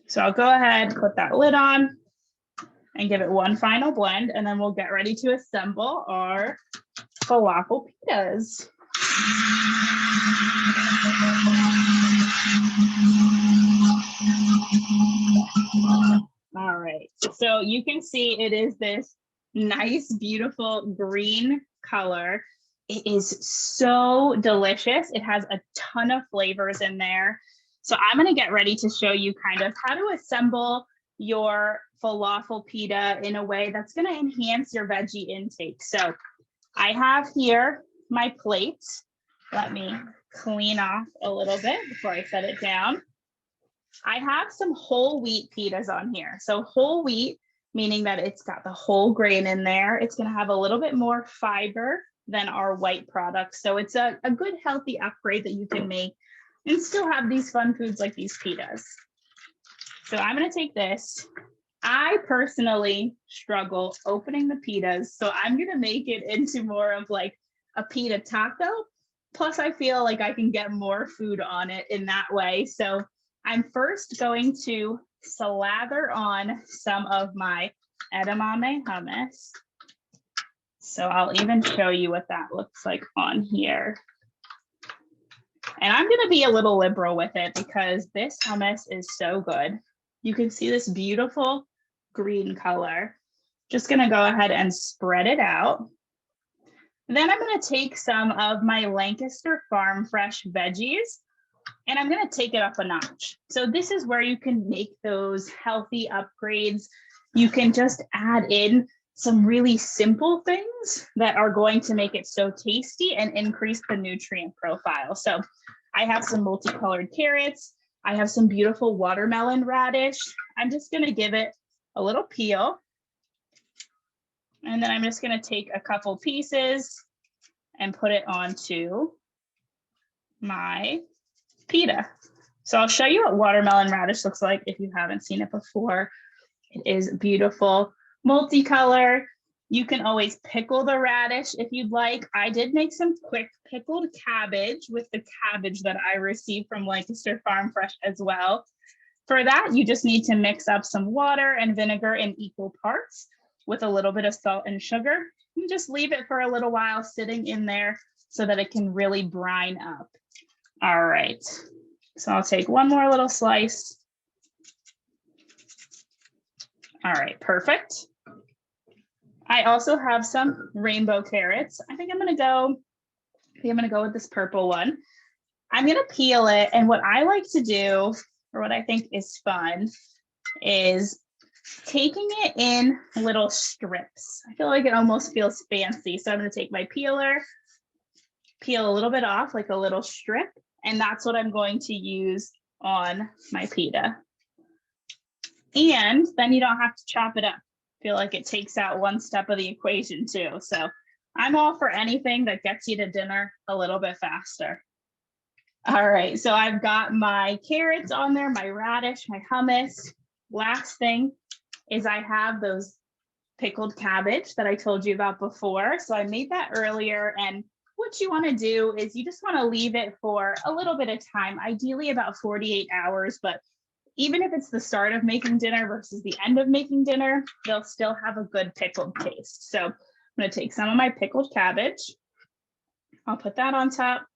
So I'll go ahead, put that lid on and give it one final blend, and then we'll get ready to assemble our falafel pitas. All right, so you can see it is this nice, beautiful green color. It is so delicious. It has a ton of flavors in there. So I'm going to get ready to show you kind of how to assemble your falafel pita in a way that's going to enhance your veggie intake. So I have here my plate. Let me clean off a little bit before I set it down. I have some whole wheat pitas on here. So whole wheat, meaning that it's got the whole grain in there. It's going to have a little bit more fiber than our white products. So it's a good healthy upgrade that you can make and still have these fun foods like these pitas. So I'm going to take this. I personally struggle opening the pitas, so I'm going to make it into more of like a pita taco. Plus, I feel like I can get more food on it in that way. So I'm first going to slather on some of my edamame hummus. So I'll even show you what that looks like on here. And I'm going to be a little liberal with it because this hummus is so good. You can see this beautiful green color. Just going to go ahead and spread it out. Then I'm going to take some of my Lancaster Farm Fresh veggies and I'm going to take it up a notch. So this is where you can make those healthy upgrades. You can just add in some really simple things that are going to make it so tasty and increase the nutrient profile. So I have some multicolored carrots. I have some beautiful watermelon radish. I'm just going to give it a little peel. And then I'm just going to take a couple pieces and put it onto my pita. So I'll show you what watermelon radish looks like if you haven't seen it before. It is beautiful, multicolor. You can always pickle the radish if you'd like. I did make some quick pickled cabbage with the cabbage that I received from Lancaster Farm Fresh as well. For that, you just need to mix up some water and vinegar in equal parts with a little bit of salt and sugar. And just leave it for a little while sitting in there so that it can really brine up. All right, so I'll take one more little slice. All right, perfect. I also have some rainbow carrots. I think I'm gonna go with this purple one. I'm gonna peel it, and what I like to do, or what I think is fun, is taking it in little strips. I feel like it almost feels fancy. So I'm gonna take my peeler, peel a little bit off like a little strip, and that's what I'm going to use on my pita. And then you don't have to chop it up. I feel like it takes out one step of the equation too. So I'm all for anything that gets you to dinner a little bit faster. All right, so I've got my carrots on there, my radish, my hummus. Last thing is I have those pickled cabbage that I told you about before. So I made that earlier, and what you want to do is you just want to leave it for a little bit of time, ideally about 48 hours, but even if it's the start of making dinner versus the end of making dinner, they'll still have a good pickled taste. So I'm going to take some of my pickled cabbage. I'll put that on top.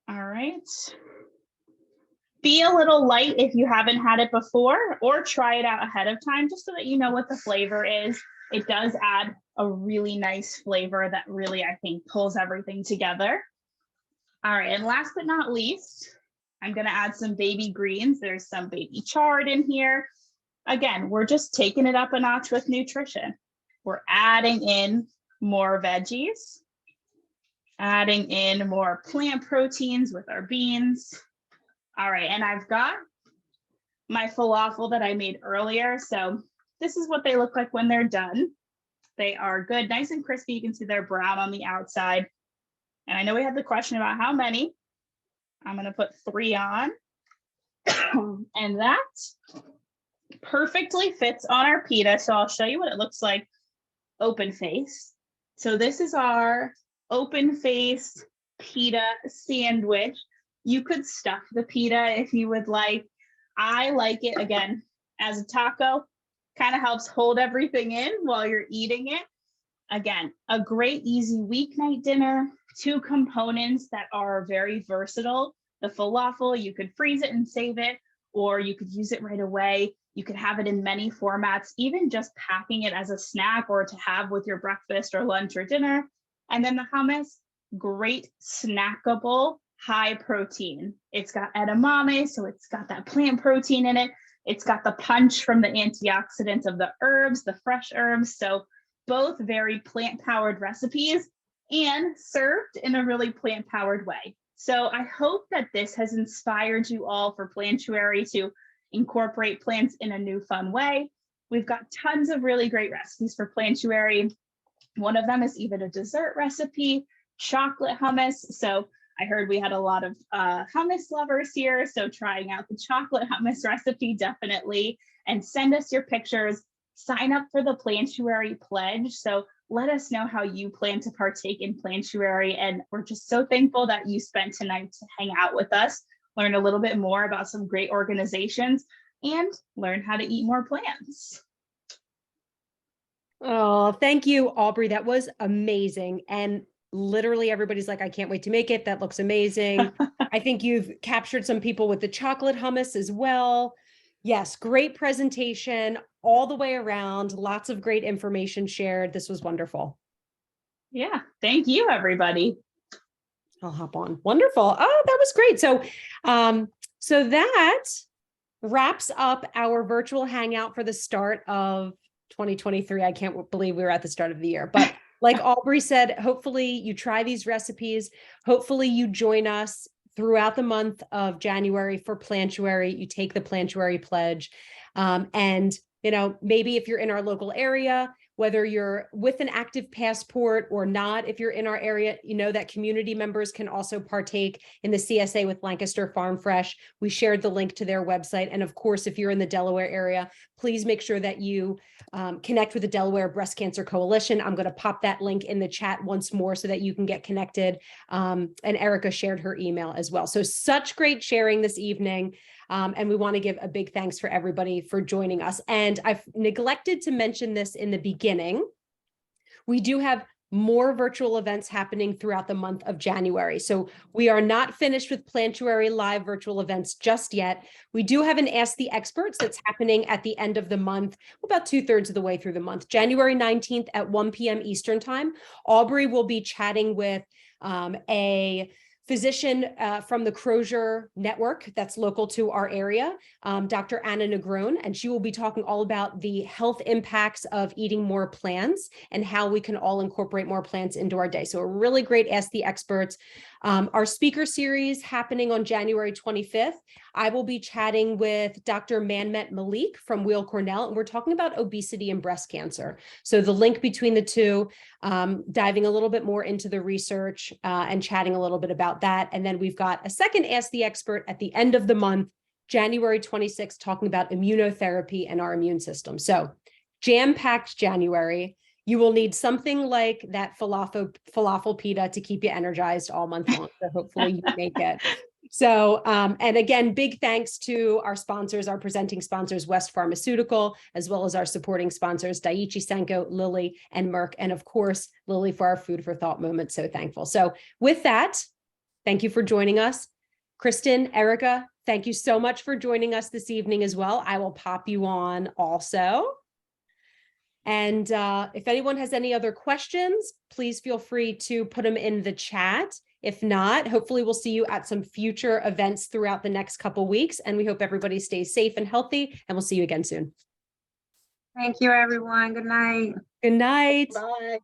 All right. Be a little light if you haven't had it before, or try it out ahead of time just so that you know what the flavor is. It does add a really nice flavor that really, I think, pulls everything together. All right, and last but not least, I'm gonna add some baby greens. There's some baby chard in here. Again, we're just taking it up a notch with nutrition. We're adding in more veggies, adding in more plant proteins with our beans. All right, and I've got my falafel that I made earlier. So this is what they look like when they're done. They are good, nice and crispy. You can see they're brown on the outside. And I know we had the question about how many. I'm gonna put 3 on. And that perfectly fits on our pita. So I'll show you what it looks like open face. So this is our open face pita sandwich. You could stuff the pita if you would like. I like it, again, as a taco. Kind of helps hold everything in while you're eating it. Again, a great easy weeknight dinner. 2 components that are very versatile. The falafel, you could freeze it and save it, or you could use it right away. You could have it in many formats, even just packing it as a snack or to have with your breakfast or lunch or dinner. And then the hummus, great snackable, high protein. It's got edamame, so it's got that plant protein in it. It's got the punch from the antioxidants of the herbs, the fresh herbs. So both very plant-powered recipes and served in a really plant-powered way. So I hope that this has inspired you all for Plantuary to incorporate plants in a new fun way. We've got tons of really great recipes for Plantuary. One of them is even a dessert recipe, chocolate hummus. So I heard we had a lot of hummus lovers here. So trying out the chocolate hummus recipe, definitely. And send us your pictures. Sign up for the Plantuary pledge. So let us know how you plan to partake in Plantuary. And we're just so thankful that you spent tonight to hang out with us, learn a little bit more about some great organizations, and learn how to eat more plants. Oh, thank you, Aubrey. That was amazing. And literally everybody's like, I can't wait to make it. That looks amazing. I think you've captured some people with the chocolate hummus as well. Yes, great presentation all the way around. Lots of great information shared. This was wonderful. Yeah, thank you, everybody. I'll hop on. Wonderful. Oh, that was great. So that wraps up our virtual hangout for the start of 2023. I can't believe we were at the start of the year, but like Aubrey said, hopefully you try these recipes. Hopefully you join us throughout the month of January for Plantuary. You take the Plantuary pledge. And, maybe if you're in our local area, whether you're with an active passport or not, if you're in our area, that community members can also partake in the CSA with Lancaster Farm Fresh. We shared the link to their website. And of course, if you're in the Delaware area, please make sure that you connect with the Delaware Breast Cancer Coalition. I'm going to pop that link in the chat once more so that you can get connected. And Erica shared her email as well. So such great sharing this evening. And we want to give a big thanks for everybody for joining us. And I've neglected to mention this in the beginning. We do have more virtual events happening throughout the month of January. So we are not finished with Plantuary live virtual events just yet. We do have an Ask the Experts that's happening at the end of the month, about 2/3 of the way through the month, January 19th at 1 p.m. Eastern time. Aubrey will be chatting with a physician from the Crozier Network that's local to our area, Dr. Anna Negron, and she will be talking all about the health impacts of eating more plants and how we can all incorporate more plants into our day. So a really great Ask the Experts. Our speaker series happening on January 25th. I will be chatting with Dr. Manmet Malik from Weill Cornell, and we're talking about obesity and breast cancer. So the link between the two, diving a little bit more into the research and chatting a little bit about that. And then we've got a second Ask the Expert at the end of the month, January 26th, talking about immunotherapy and our immune system. Jam-packed January. You will need something like that falafel pita to keep you energized all month long. So hopefully you make it. So, and again, big thanks to our sponsors, our presenting sponsors, West Pharmaceutical, as well as our supporting sponsors, Daiichi Sankyo, Lilly, and Merck, and of course, Lilly for our food for thought moment. So thankful. So with that, thank you for joining us. Kristen, Erica, thank you so much for joining us this evening as well. I will pop you on also. And if anyone has any other questions, please feel free to put them in the chat. If not, hopefully we'll see you at some future events throughout the next couple weeks. And we hope everybody stays safe and healthy, and we'll see you again soon. Thank you, everyone. Good night. Good night. Bye.